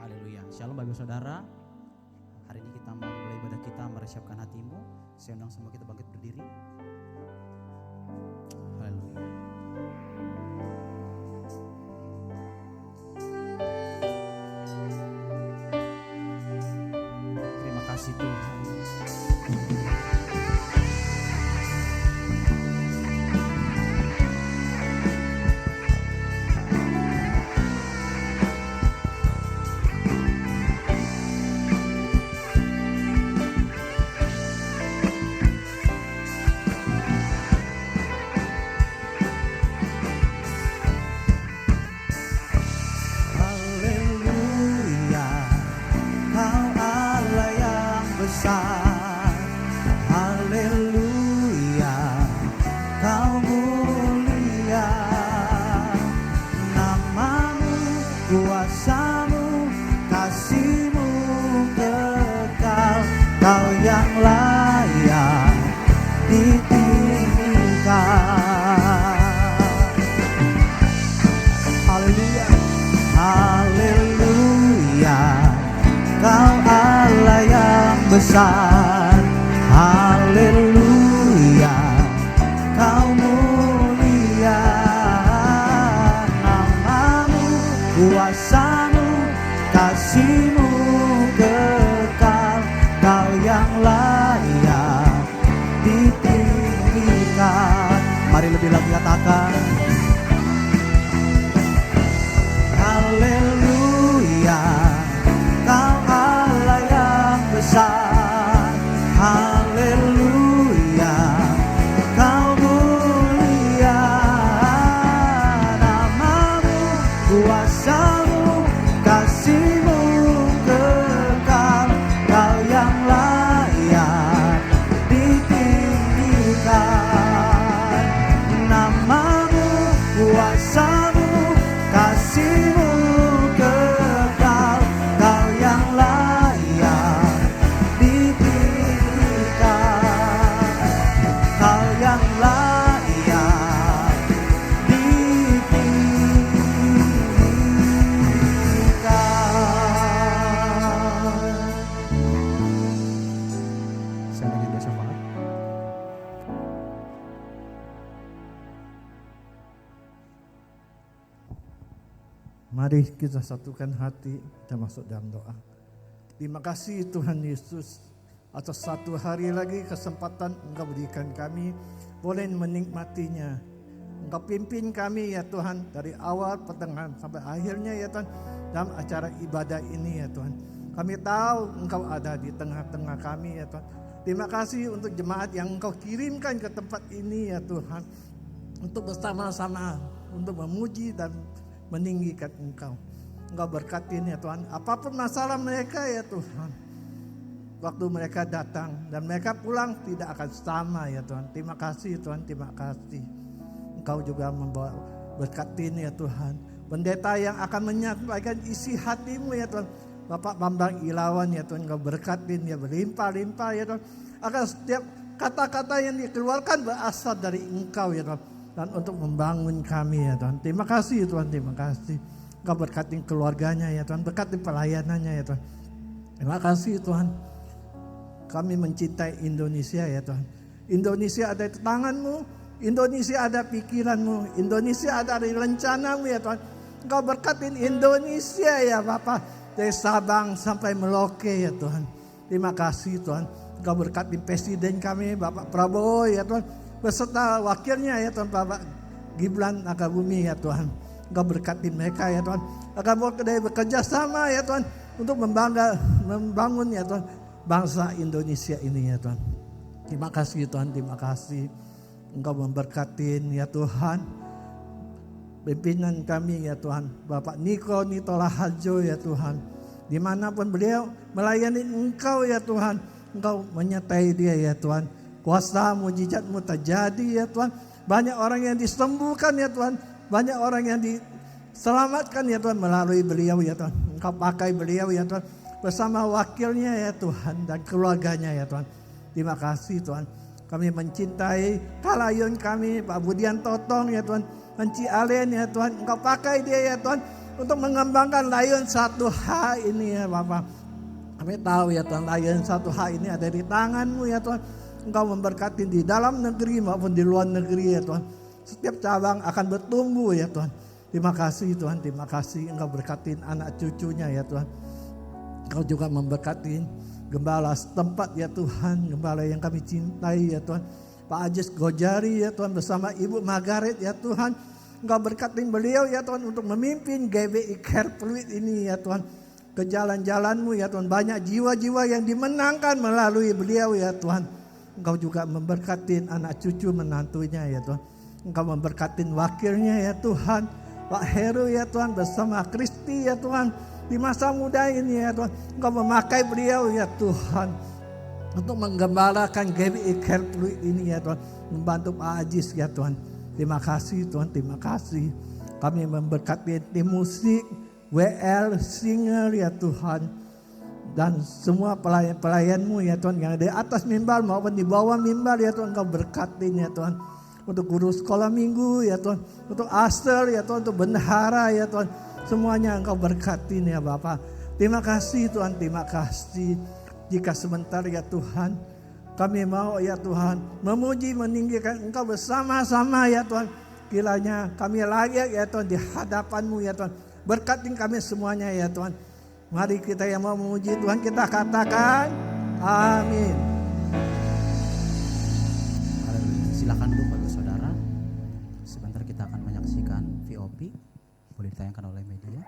Haleluya. Shalom Bapak Saudara. Hari ini kita mau mulai ibadah kita, meresiapkan hatimu. Saya undang semua kita bangkit berdiri. Haleluya. Terima kasih Tuhan. Besar, haleluya, kau mulia, namamu, kuasamu, kasihmu kekal, kau yang layak ditinggikan. Mari lebih lagi katakan, haleluya, kau Allah yang besar. Haleluya, kau mulia, namamu, kuasamu, kasihmu kekal, kau yang layak ditinggikan. Namamu, kuasamu, kasihmu kekal, kau yang layak Mari kita satukan hati dan masuk dalam doa. Terima kasih Tuhan Yesus atas satu hari lagi kesempatan Engkau berikan kami boleh menikmatinya. Engkau pimpin kami ya Tuhan dari awal pertengahan sampai akhirnya ya Tuhan dalam acara ibadah ini ya Tuhan. Kami tahu Engkau ada di tengah-tengah kami ya Tuhan. Terima kasih untuk jemaat yang Engkau kirimkan ke tempat ini ya Tuhan. Untuk bersama-sama untuk memuji dan meninggikan Engkau. Engkau berkatin ya Tuhan. Apapun masalah mereka ya Tuhan. Waktu mereka datang dan mereka pulang tidak akan sama ya Tuhan. Terima kasih Tuhan, terima kasih. Engkau juga membawa berkatin ya Tuhan. Pendeta yang akan menyampaikan isi hatimu ya Tuhan. Bapak Bambang Ilawan ya Tuhan. Engkau berkatin ya berlimpah-limpah ya Tuhan. Agar setiap kata-kata yang dikeluarkan berasal dari Engkau ya Tuhan. Dan untuk membangun kami ya Tuhan. Terima kasih Tuhan, terima kasih. Engkau berkati keluarganya ya Tuhan, berkati pelayanannya ya Tuhan. Terima kasih Tuhan. Kami mencintai Indonesia ya Tuhan. Indonesia ada di tangan-Mu, Indonesia ada pikiran-Mu, Indonesia ada di rencana-Mu ya Tuhan. Engkau berkatin Indonesia ya Bapak, dari Sabang sampai Merauke ya Tuhan. Terima kasih Tuhan. Engkau berkatin Presiden kami Bapak Prabowo ya Tuhan. Beserta wakilnya ya Tuhan Bapak Gibran Rakabumi ya Tuhan. Engkau berkati mereka ya Tuhan. Agar boleh bekerja sama ya Tuhan. Untuk membangun ya Tuhan bangsa Indonesia ini ya Tuhan. Terima kasih Tuhan, terima kasih. Engkau memberkatin ya Tuhan. Pimpinan kami ya Tuhan. Bapak Niko Nitola Harjo ya Tuhan. Dimanapun beliau melayani Engkau ya Tuhan. Engkau menyertai dia ya Tuhan. Kuasa mujizat-Mu terjadi ya Tuhan. Banyak orang yang disembuhkan ya Tuhan. Banyak orang yang diselamatkan ya Tuhan melalui beliau ya Tuhan. Engkau pakai beliau ya Tuhan. Bersama wakilnya ya Tuhan dan keluarganya ya Tuhan. Terima kasih Tuhan. Kami mencintai kalayun kami Pak Budian Totong ya Tuhan. Enci Alen ya Tuhan. Engkau pakai dia ya Tuhan. untuk mengembangkan Lion 1H ini ya Bapak. Kami tahu ya Tuhan, Lion 1H ini ada di tangan-Mu ya Tuhan. Engkau memberkati di dalam negeri maupun di luar negeri ya Tuhan. Setiap cabang akan bertumbuh ya Tuhan. Terima kasih Tuhan, terima kasih Engkau berkatin anak cucunya ya Tuhan. Engkau juga memberkati gembala setempat ya Tuhan, gembala yang kami cintai ya Tuhan. Pak Ajis Gojari ya Tuhan bersama Ibu Margaret ya Tuhan. Engkau berkatin beliau ya Tuhan untuk memimpin GBI Care Fluid ini ya Tuhan. Ke jalan-jalan-Mu ya Tuhan, banyak jiwa-jiwa yang dimenangkan melalui beliau ya Tuhan. Engkau juga memberkatin anak cucu menantunya ya Tuhan. Engkau memberkatin wakilnya ya Tuhan, Pak Heru ya Tuhan bersama Kristi ya Tuhan. Di masa muda ini ya Tuhan, Engkau memakai beliau ya Tuhan untuk menggembalakan GBI Care Fluid ini ya Tuhan. Membantu Pak Ajis ya Tuhan. Terima kasih Tuhan, terima kasih. Kami memberkati tim musik, WL, singer ya Tuhan. Dan semua pelayan-pelayan-Mu ya Tuhan yang ada di atas mimbar maupun di bawah mimbar ya Tuhan. Engkau berkatin ya Tuhan. Untuk guru sekolah minggu ya Tuhan. Untuk aster ya Tuhan, untuk bendahara ya Tuhan. Semuanya Engkau berkatin ya Bapak. Terima kasih Tuhan, terima kasih. Jika sebentar ya Tuhan, kami mau ya Tuhan memuji meninggikan Engkau bersama-sama ya Tuhan. Kiranya kami layak ya Tuhan di hadapan-Mu ya Tuhan. Berkatin kami semuanya ya Tuhan. Mari kita yang mau memuji Tuhan kita katakan amin. Silakan duduk Bapak Saudara. Sebentar kita akan menyaksikan VOP. Boleh ditayangkan oleh media.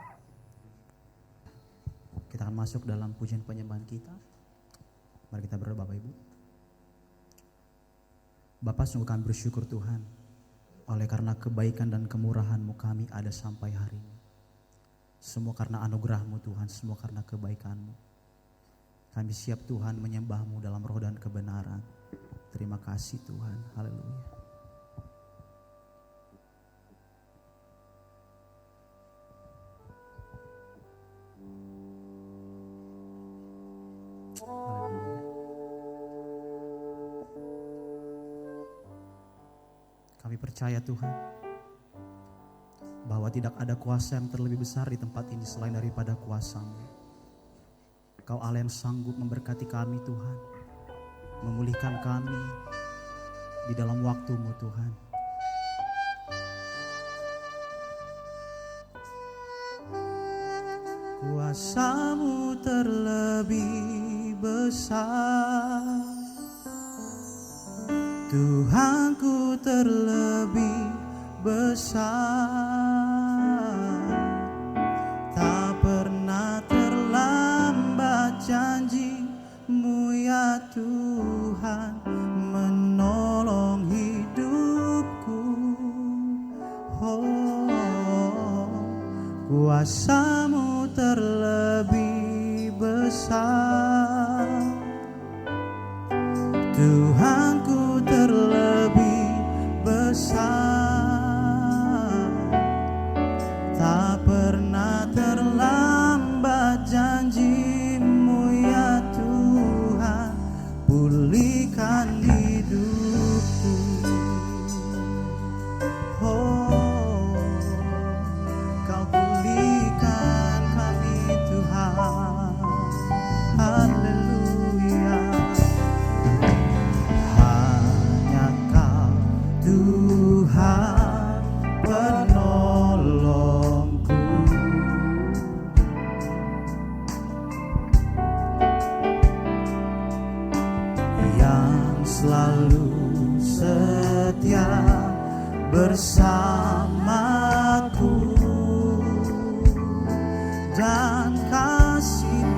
Kita akan masuk dalam pujian penyembahan kita. Mari kita berdoa Bapak Ibu. Bapak, sungguh kami bersyukur Tuhan. Oleh karena kebaikan dan kemurahan-Mu kami ada sampai hari ini. Semua karena anugerah-Mu Tuhan, semua karena kebaikan-Mu. Kami siap Tuhan menyembah-Mu dalam roh dan kebenaran. Terima kasih Tuhan, haleluya. Haleluya. Kami percaya Tuhan, bahwa tidak ada kuasa yang terlebih besar di tempat ini selain daripada kuasa-Mu. Kau Allah yang sanggup memberkati kami Tuhan, memulihkan kami di dalam waktu-Mu Tuhan. Kuasa-Mu terlebih besar, Tuhanku terlebih besar. Tak pernah terlambat janji-Mu ya Tuhan menolong hidupku. Oh, kuasa-Mu terlebih besar, Tuhanku terlebih besar. Tak pernah terlambat janji-Mu ya Tuhan, pulihkan hidupku. Oh, Kau pulihkan kami Tuhan. Haleluya. Hanya Kau Tuhan penolongku. Yang selalu setia bersamaku, dan kasih-Mu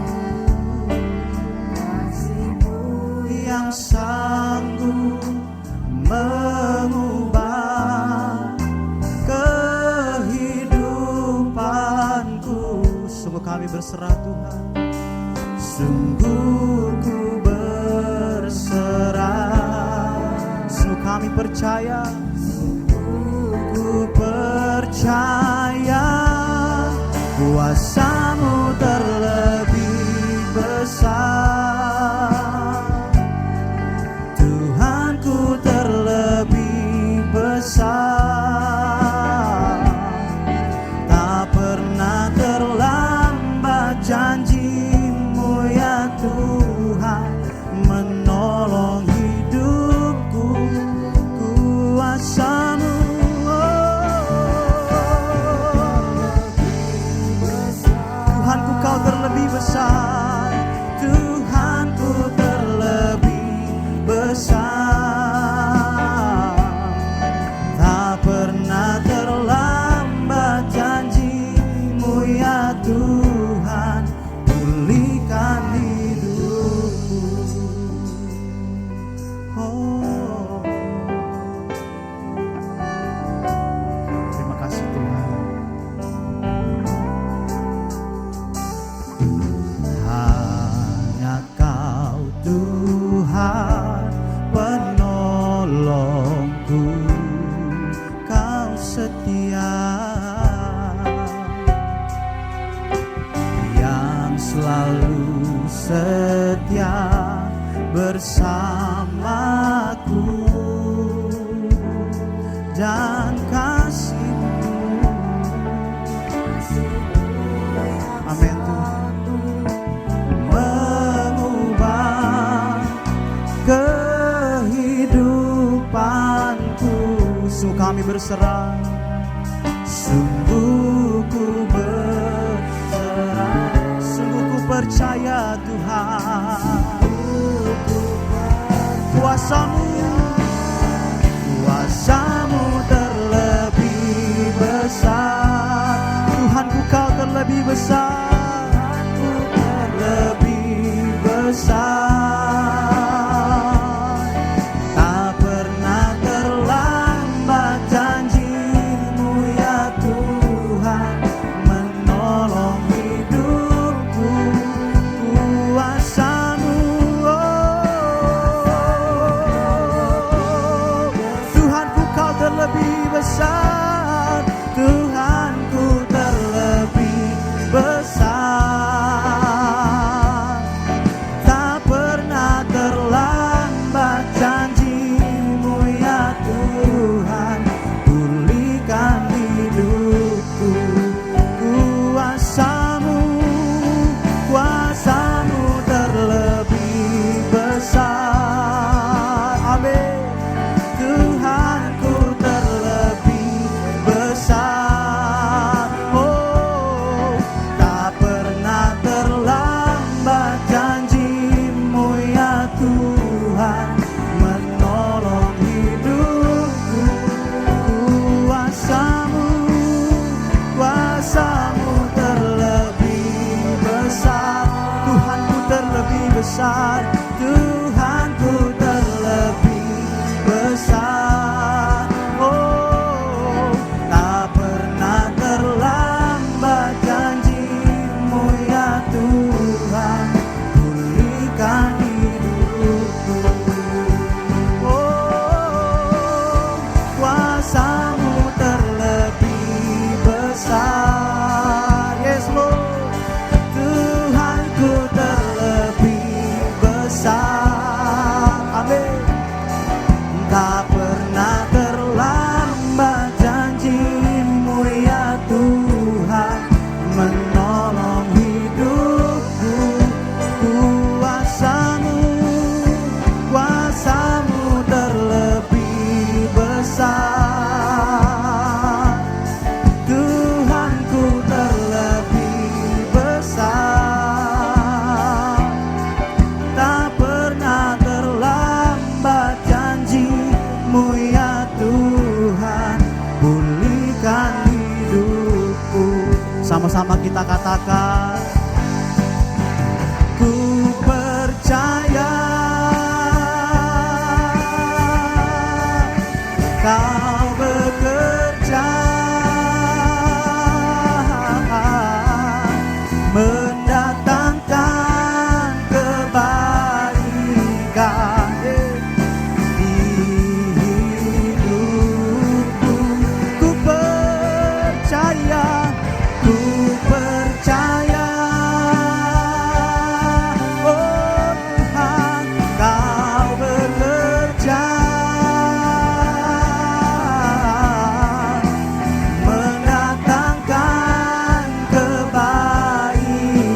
yang sanggup mengubah kehidupanku. Sungguh kami berserah Tuhan, sungguh ku berserah. Sungguh kami percaya, ku percaya kuasa-Mu terlebih besar, Tuhanku terlebih besar. Tak pernah besar, Tuhanku terlebih besar. Tak pernah terlambat janji-Mu ya Tuhan, pulihkan hidupku. Oh, terima kasih Tuhan. Hanya Kau Tuhan penolongku, Kau setia yang selalu setia bersamaku, dan kasih-Mu, amin Tuhan, mengubah kehidupanku. Sungguh kami berserah, sungguh ku berserah, sungguh ku percaya Tuhan. Kuasa-Mu terlebih besar, Tuhanku Kau terlebih besar, terlebih besar. Tak pernah terlambat janji-Mu ya Tuhan, menolong hidupku. Kuasa-Mu, Tuhanku Kau terlebih besar, Tuhanku terlebih besar. Tak pernah terlambat janji-Mu ya Tuhan, pulihkan hidupku. Kuasa-Mu, Kuasa-Mu terlebih besar. Amin. Tuhanku terlebih besar. Oh, tak pernah terlambat janji-Mu ya Tuhan, menolong hidupku. Kuasa-Mu, Kuasa-Mu terlebih besar. Tuhanku terlebih besar, Tuhanku terlebih besar. Oh, tak pernah terlambat janji-Mu ya Tuhan, pulihkan hidupku. Oh, Kuasa-Mu terlebih besar. Yes Lord, Tuhanku terlebih besar. Amin. Tak pernah terlambat janji-Mu ya Tuhan, menolong hidupku. Kuasa-Mu, Kuasa-Mu terlebih besar. Tuhanku terlebih besar. Tak pernah terlambat janji-Mu ya Tuhan, pulihkan hidupku. Sama-sama kita katakan, ku percaya Kau bekerja mendatangkan kebaikan di hidupku. Ku percaya, ku percaya. Oh Tuhan, Kau bekerja mendatangkan kebaikan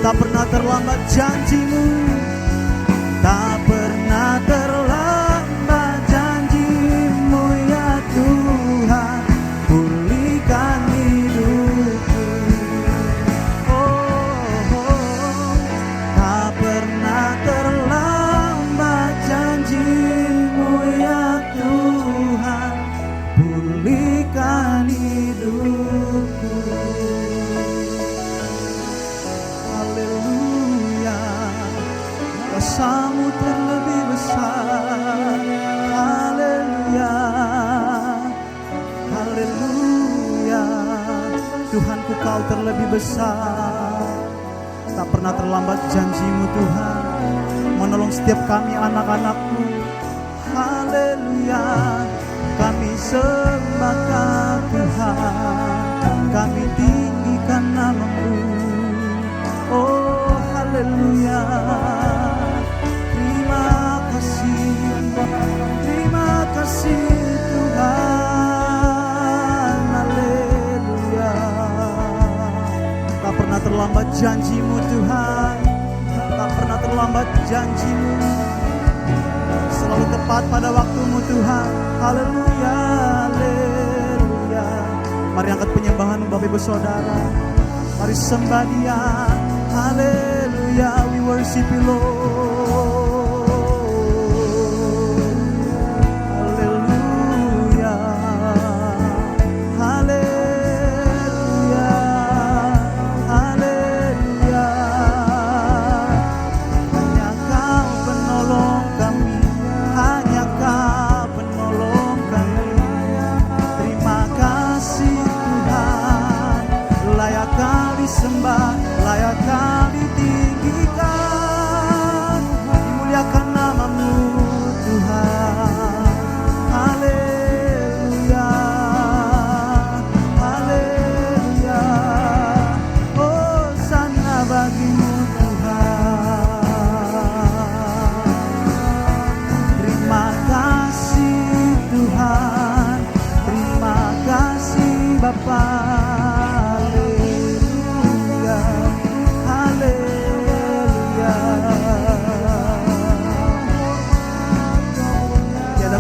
Tak pernah terlambat janjimu, tak pernah terlambat janjimu ya Tuhan, pulihkan hidupku. Tak pernah terlambat janjimu ya Tuhan, pulihkan hidupku. Haleluya, kuasa-Mu terlebih besar. Haleluya, haleluya, Tuhanku Kau terlebih besar. Tak pernah terlambat janji-Mu Tuhan, menolong setiap kami anak-anak-Mu. Haleluya, kami sembah Tuhan, kami tinggikan nama-Mu. Oh haleluya, terima kasih Tuhan. Haleluya, tak pernah terlambat janji-Mu Tuhan, tak pernah terlambat janji-Mu, selalu tepat pada waktu-Mu Tuhan. Haleluya, haleluya. Mari angkat penyembahan Bapak Ibu Saudara, mari sembah Dia. Haleluya, we worship you Lord. Haleluya, haleluya, haleluya. Hanya Kau penolong kami, hanya Kau penolong kami. Terima kasih Tuhan, layak Kau disembah, layak Kau ditinggikan, dimuliakan nama-Mu Tuhan. Haleluya, haleluya. Hosana bagi-Mu Tuhan. Terima kasih Tuhan, terima kasih Bapa.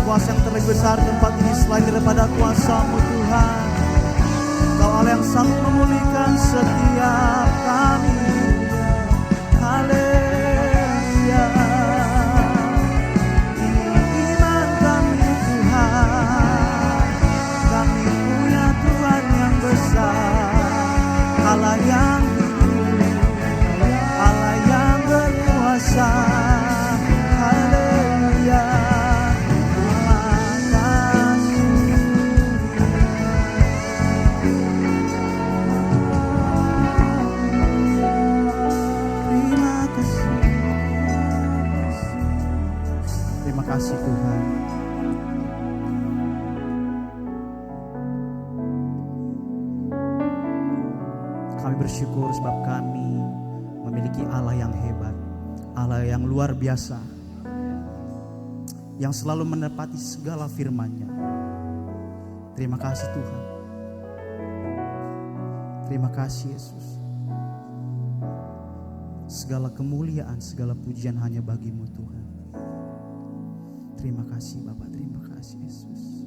Kuasa yang terlebih besar tempat ini selain daripada kuasa-Mu Tuhan. Kau Allah yang sanggup memulihkan setiap kami. Haleluya, ini iman kami Tuhan, kami punya Tuhan yang besar, Allah yang hidup, Allah yang berkuasa. Haleluya, kasih Tuhan. Kami bersyukur sebab kami memiliki Allah yang hebat, Allah yang luar biasa, yang selalu menepati segala firman-Nya. Terima kasih Tuhan. Terima kasih Yesus. Segala kemuliaan, segala pujian hanya bagi-Mu Tuhan. Terima kasih Bapak, terima kasih Yesus.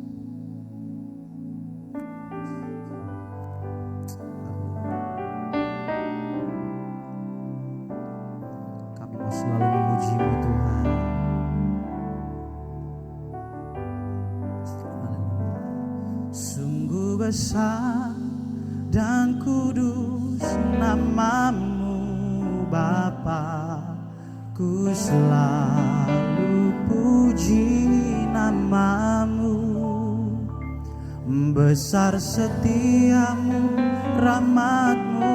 Kami mau selalu memuji-Mu Tuhan. Sungguh besar dan kudus nama-Mu Bapa, ku selalu puji nama-Mu. Besar setiamu, rahmat-Mu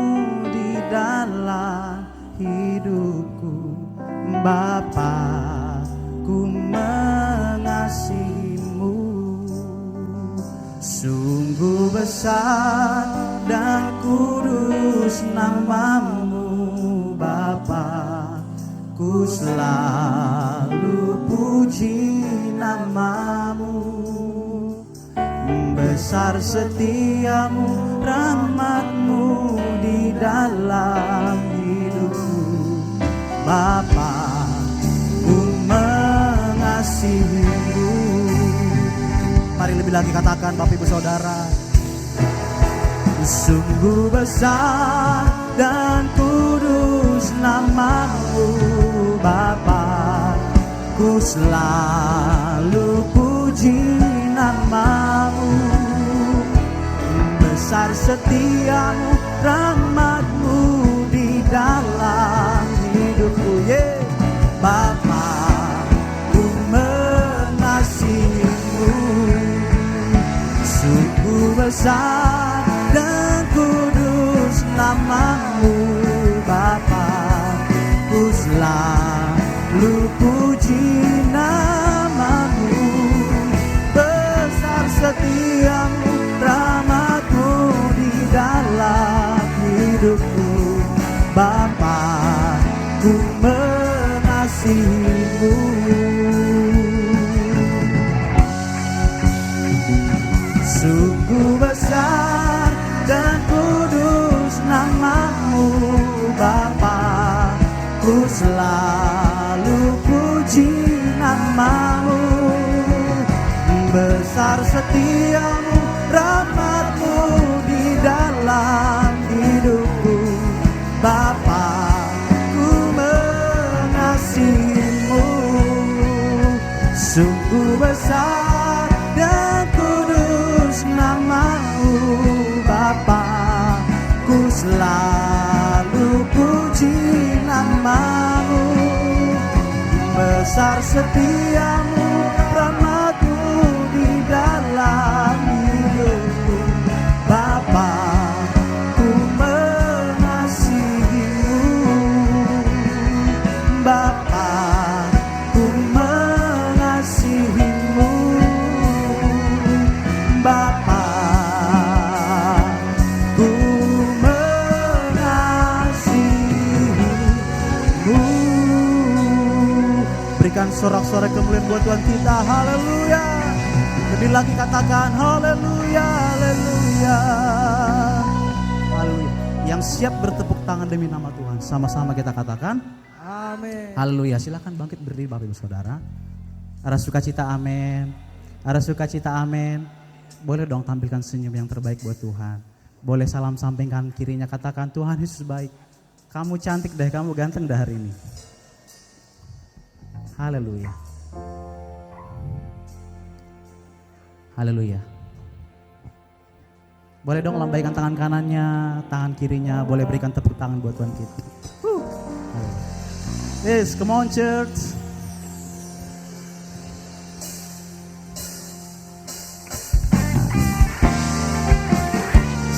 di dalam hidupku. Bapa, ku mengasihi-Mu. Sungguh besar dan kudus nama-Mu Bapa, ku selalu puji nama-Mu. Besar setiamu, rahmat-Mu di dalam hidupku. Bapa, ku mengasihimu. Mari lebih lagi katakan Bapak Ibu Saudara. Sungguh besar dan kudus nama-Mu Bapa, ku selalu puji nama-Mu. Besar setiamu, rahmat-Mu di dalam hidupku, Bapa, ku mengasihimu. Sungguh besar dan kudus nama-Mu Bapa, ku selalu puji nama-Mu. Besar setiamu, rahmat-Mu di dalam hidupku Bapa, ku mengasihimu. Sungguh besar dan kudus nama-Mu Bapa, ku selalu puji nama-Mu. Besar setiamu, rahmat-Mu di dalam hidupku Bapa, ku mengasihimu. Sungguh besar dan kudus nama-Mu Bapa, ku selalu puji nama-Mu. Besar setiamu, rahmat-Mu di dalam hidupku Bapa, ku mengasihimu. Bapa, ku mengasihimu. Bapa, ku mengasihimu. Berikan sorak-sorai kemuliaan buat Tuhan kita. Haleluya. Lebih lagi katakan haleluya, haleluya. Haleluya. Yang siap bertepuk tangan demi nama Tuhan, sama-sama kita katakan Amin. haleluya. Silakan bangkit berdiri Bapak Ibu Saudara. Ada sukacita amin. Ada sukacita amin. Boleh dong tampilkan senyum yang terbaik buat Tuhan. Boleh salam sampingkan kirinya, katakan Tuhan Yesus baik. Kamu cantik deh, kamu ganteng dah hari ini. Haleluya. Haleluya. Boleh dong lambaikan tangan kanannya, tangan kirinya, boleh berikan tepuk tangan buat Tuhan kita. Yes, come on church.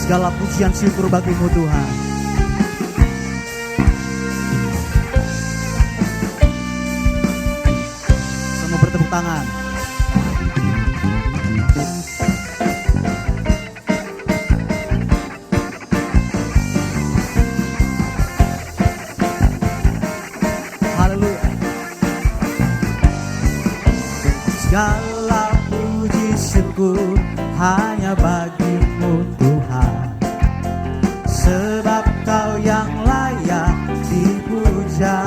Segala pujian syukur bagi-Mu Tuhan. Semua bertepuk tangan. Haleluya. Segala puji syukur hanya bagi-Mu Tuhan, sebab Kau yang layak dipuja.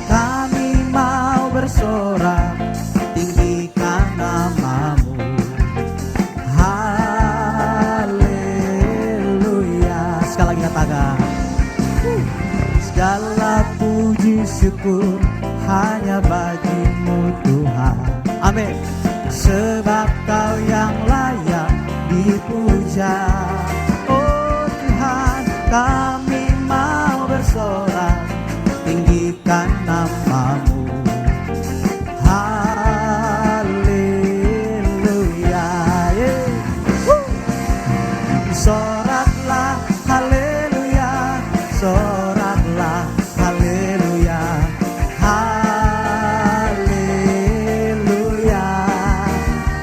Kami mau bersorak, tinggikan nama-Mu. Haleluya. Sekali lagi katakan, segala puji syukur hanya bagi-Mu Tuhan. Amin. Sebab Kau yang layak dipuja. Oh Tuhan, kami mau bersorak, tinggikan nama-Mu. Haleluya. Soraklah haleluya, soraklah haleluya. Haleluya.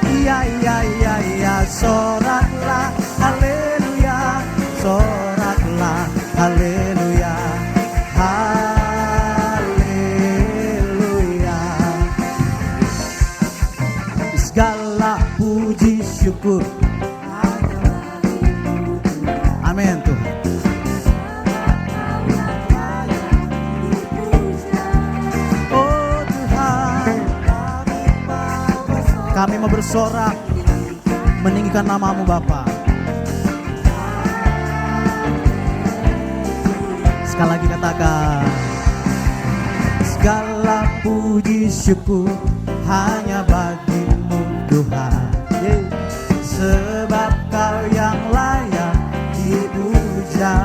Iya iya iya iya, soraklah haleluya, soraklah haleluya. Haleluya. Segala puji syukur. Amin Tuhan. mau bersorak meninggikan namamu Bapa. Sekali lagi katakan, segala puji syukur hanya bagimu Tuhan, sebab Kau yang layak dipuja.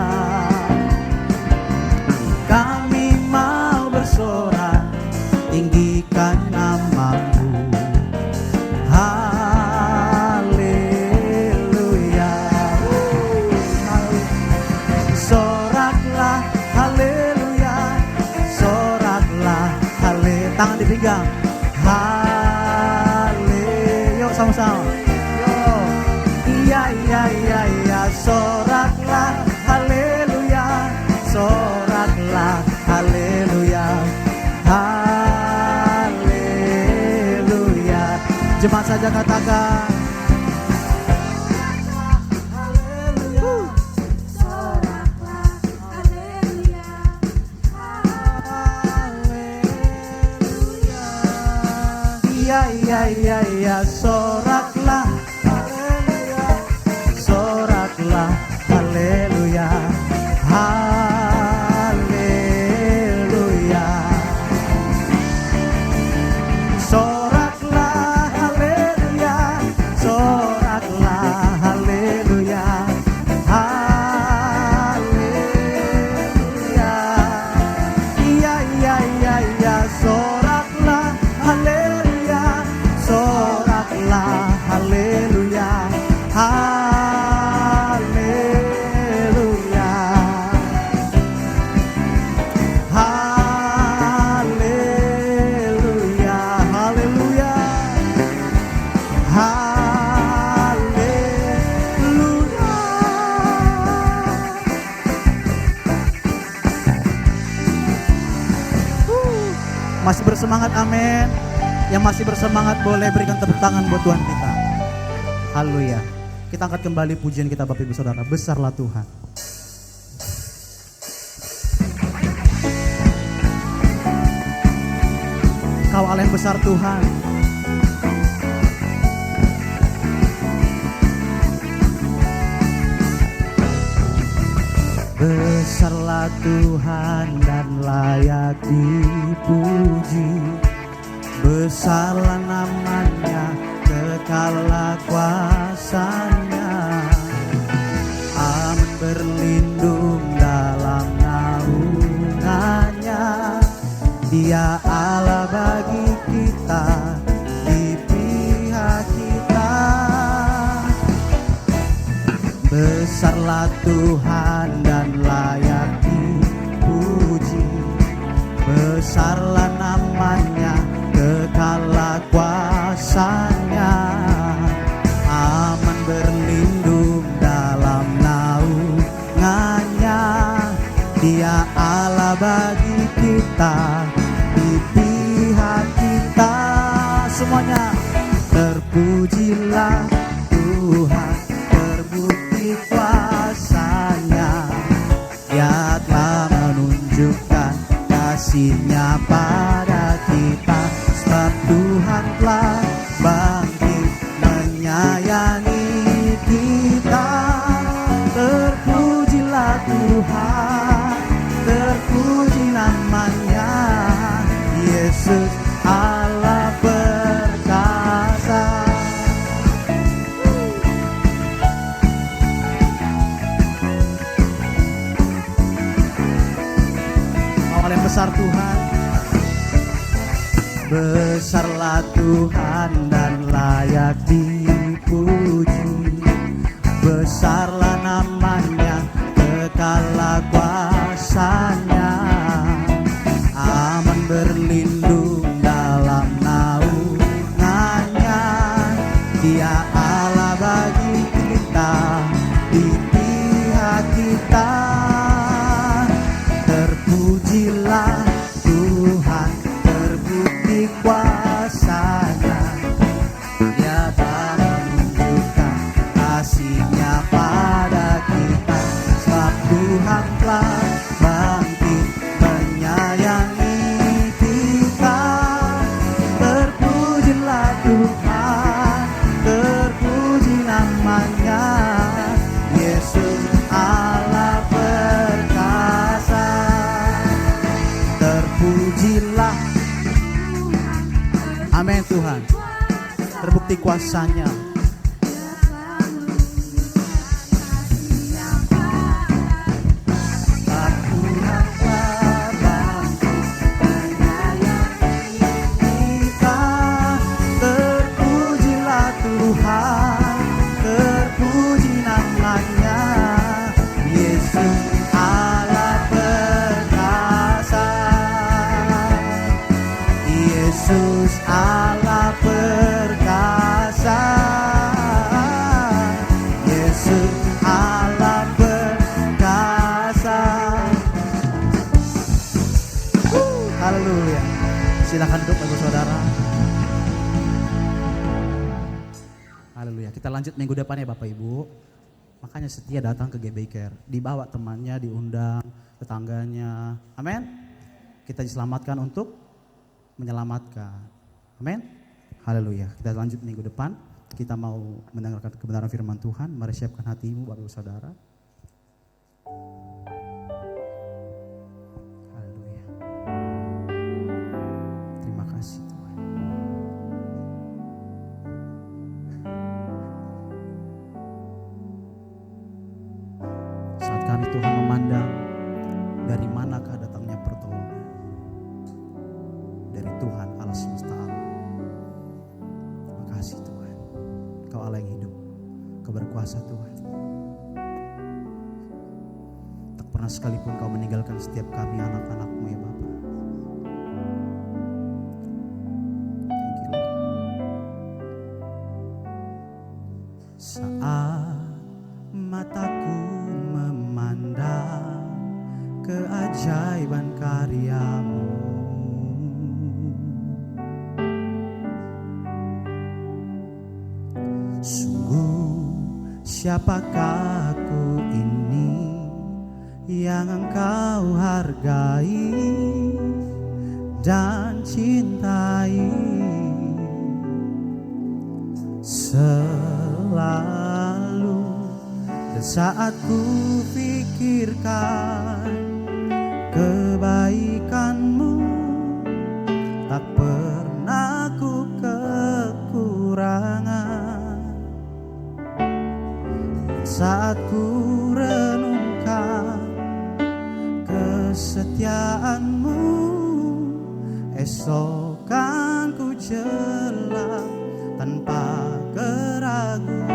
Kami mau bersorak tinggikan namamu. Haleluya. Soraklah haleluya, soraklah haleluya. Tangan dipinggang. Haleluya. Yuk sama-sama. Yuk. Iya iya iya iya. Soraklah haleluya, soraklah haleluya. Haleluya. Jemaat saja katakan. Iya iya iya iya, soraklah haleluya, soraklah haleluya, haleluya. Soraklah haleluya, soraklah haleluya, haleluya. Iya iya iya iya, soraklah haleluya, soraklah haleluya, haleluya, haleluya, haleluya, haleluya. Masih bersemangat, amin. Yang masih bersemangat boleh berikan tepuk tangan buat Tuhan kita. Haleluya. Kita angkat kembali pujian kita Bapak Ibu Saudara. Besarlah Tuhan. Kau Allah yang besar Tuhan. Besarlah Tuhan dan layak dipuji. Besarlah namanya, kekallah kuasanya. Aman berlindung dalam naungannya. Dia Allah bagi kita, di pihak kita. Besarlah Tuhan dan layak dipuji. Besarlah namanya, kekallah kuasanya. Aman berlindung dalam naungannya. Dia Allah bagi kita, di pihak kita. Semuanya terpujilah Tuhan, terbukti kuasanya. Dia telah menunjukkan kasih-Nya pada kita. Sebab Tuhan telah bangkit menyayangi kita. Terpujilah Tuhan, terpuji namanya. Yesus Allah perkasa. Allah yang besar Tuhan. Besarlah Tuhan dan layak dipuji. Besarlah namanya, kekallah kuasanya. Aman berlindung dalam naungannya. Dia Allah bagi kita, di pihak kita. Terpujilah Tuhan, terbukti kuasanya. Dia telah menunjukkan kasih-Nya pada kita. Sebab Tuhan telah bangkit Tuhan, terbukti kuasanya. Terpujilah Tuhan, terpuji namanya, Yesus Allah perkasa, Yesus Allah perkasa, Yesus Allah perkasa. Haleluya. Silakan duduk Bapak Saudara. Haleluya. Kita lanjut minggu depan ya Bapak Ibu. Makanya setia datang ke GBI Care. Dibawa temannya, diundang tetangganya. Amin. Kita diselamatkan untuk menyelamatkan. Amin. Haleluya. Kita lanjut minggu depan. Kita mau mendengarkan kebenaran firman Tuhan. Mari siapkan hatimu Bapak Ibu Saudara. Haleluya. Terima kasih Tuhan. Saat kami Tuhan memandang dari manakah datangnya pertolongan, dari Tuhan Allah semesta alam. Terima kasih Tuhan, Kau Allah yang hidup, Kau berkuasa Tuhan. Tak pernah sekalipun Kau meninggalkan setiap kami anak-anak-Mu ya Bapa. Thank you Lord. Saat mataku memandang keajaiban karya-Mu, sungguh siapakah aku ini yang Engkau hargai dan cintai. Selalu dan saat ku pikirkan kebaikan-Mu, tak pernah ku kekurangan. Saat ku renungkan kesetiaan-Mu, esok kan ku jela tanpa keraguan.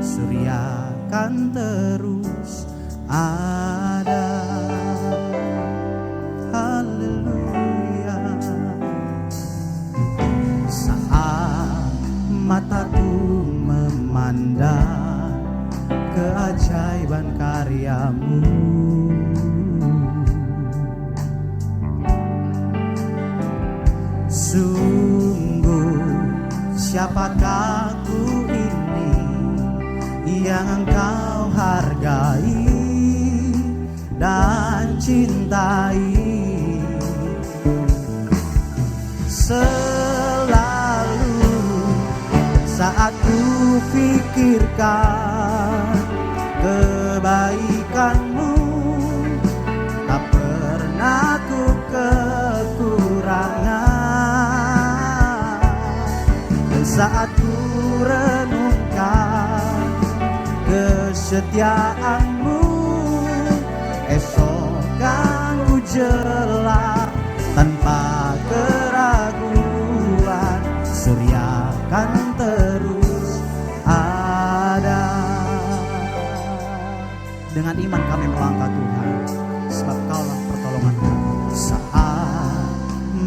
Surya kan terus ada. Haleluya. Saat mataku memandang keajaiban karya-Mu, sungguh siapakah aku ini yang Engkau hargai dan cintai. Selalu saat ku pikirkan kebaikan-Mu, tak pernah ku kekurangan. Dan saat ku renungkan kesetiaan-Mu, esok kan ku jela tanpa keraguan. Surya kan terus ada. Dengan iman kami melangkah Tuhan, sebab Kaulah pertolongan kami. Saat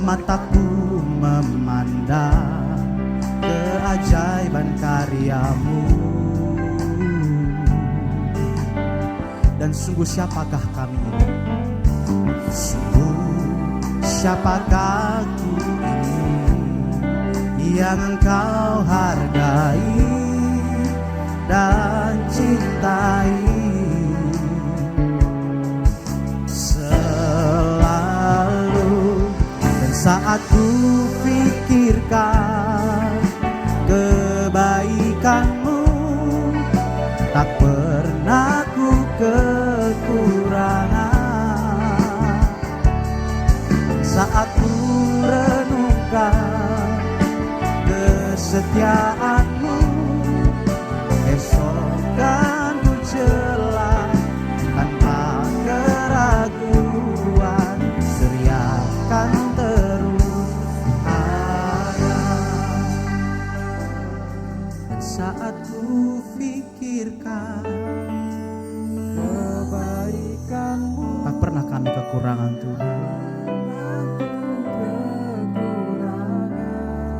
mataku memandang keajaiban karya-Mu, dan sungguh siapakah kami ini? Sungguh siapakah aku ini yang Engkau hargai dan cintai. Selalu dan saat ku pikirkan kebaikan-Mu, tak pernah ku kekurangan. Saat ku renungkan kesetiaan-Mu esok kan ku jelang tanpa keraguan, setia kan terus ada. Dan saat ku pikirkan kebaikan-Mu, tak pernah kami kekurangan Tuhan.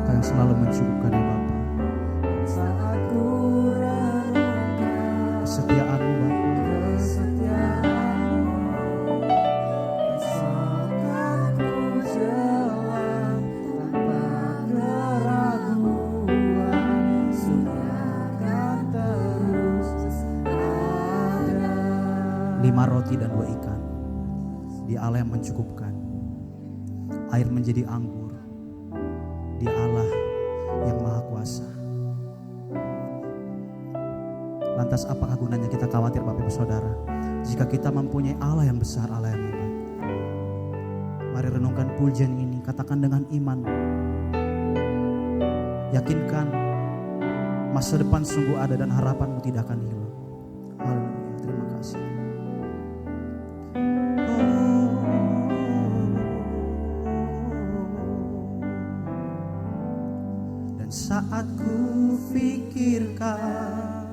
Kau yang selalu mencukupkan ya Bapa. Saat ku renungkan Kesetiaan-Mu Bapa, kesetiaan-Mu, esokkan ku jelang tanpa keraguan, sediakan terus ada. 5 roti dan 2 ikan. Dia Allah yang mencukupkan. Air menjadi anggur. Dia Allah yang maha kuasa. Lantas apakah gunanya kita khawatir Bapak Ibu Saudara, jika kita mempunyai Allah yang besar, Allah yang hebat? Mari renungkan pujian ini, katakan dengan iman. Yakinkan masa depan sungguh ada dan harapanmu tidak akan hilang. Haleluya, terima kasih. Dan saat ku pikirkan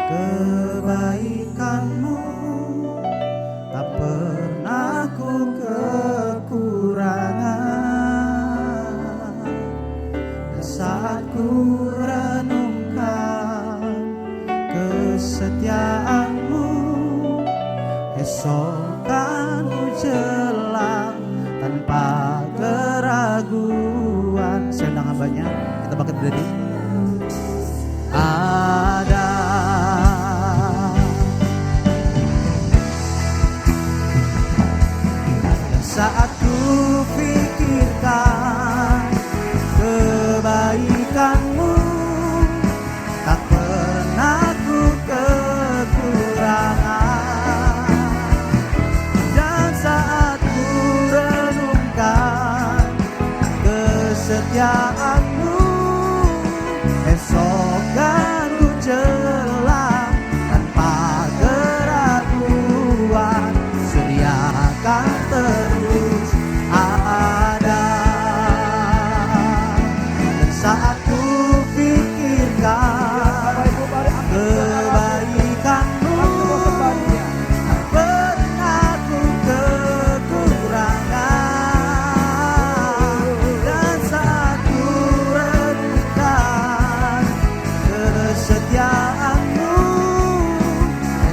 kebaikan-Mu, tak pernah ku kekurangan. Dan saat ku renungkan kesetiaan-Mu, esok kan ku jelang tanpa keraguan. Saya undang hambanya, kita bangkit berdiri. Ada. Dan saat ku pikirkan kebaikan-Mu, tak pernah ku kekurangan. Dan saat ku renungkan kesetiaan-Mu, esok kan ku jelang tanpa keraguan, sediakan terus ada. Dan saat ku pikirkan kebaikan-Mu, tak pernah ku kekurangan. Dan saat ku renungkan kesetiaan-Mu,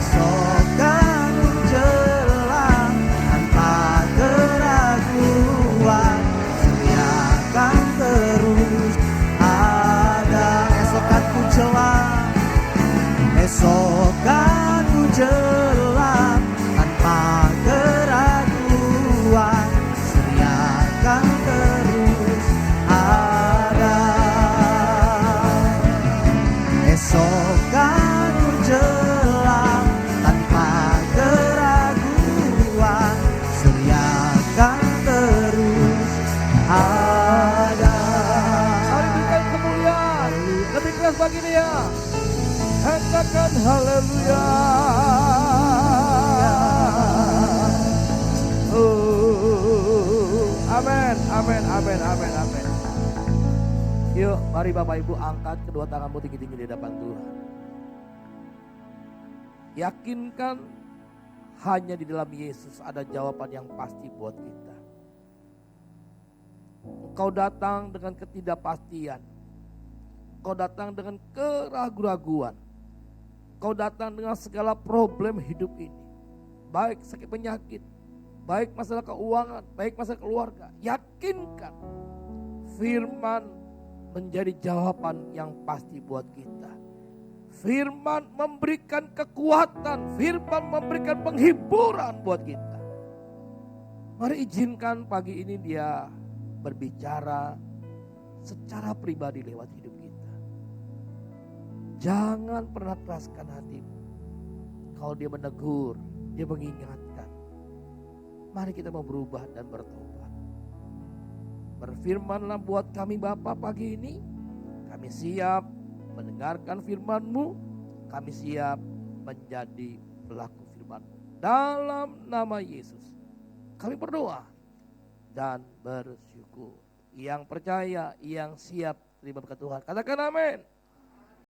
esok kan ku jelang tanpa keraguan, sediakan terus ada. Esok kan ku jelang, esok kan ku jelang tanpa keraguan, sediakan terus ada. Esok kan ku jelang tanpa keraguan, sediakan terus ada. Mari berikan kemuliaan. Lebih keras bagi Dia. Katakan haleluya. Amin, amin, amin, amin, amin. Yuk, mari Bapak Ibu angkat kedua tanganmu tinggi-tinggi di depan Tuhan. Yakinkan hanya di dalam Yesus ada jawaban yang pasti buat kita. Engkau datang dengan ketidakpastian. Engkau datang dengan keraguan-raguan. Engkau datang dengan segala problem hidup ini. Baik sakit penyakit, baik masalah keuangan, baik masalah keluarga. Yakinkan firman menjadi jawaban yang pasti buat kita. Firman memberikan kekuatan, firman memberikan penghiburan buat kita. Mari izinkan pagi ini Dia berbicara secara pribadi lewat hidup kita. Jangan pernah keraskan hatimu. Kalau Dia menegur, Dia mengingatkan. Mari kita mau berubah dan bertobat. Berfirmanlah buat kami Bapa pagi ini. Kami Kami siap mendengarkan firman-Mu, kami siap menjadi pelaku firman-Mu. Dalam nama Yesus, kami berdoa dan bersyukur. Yang percaya, yang siap terima berkat Tuhan, katakan amin.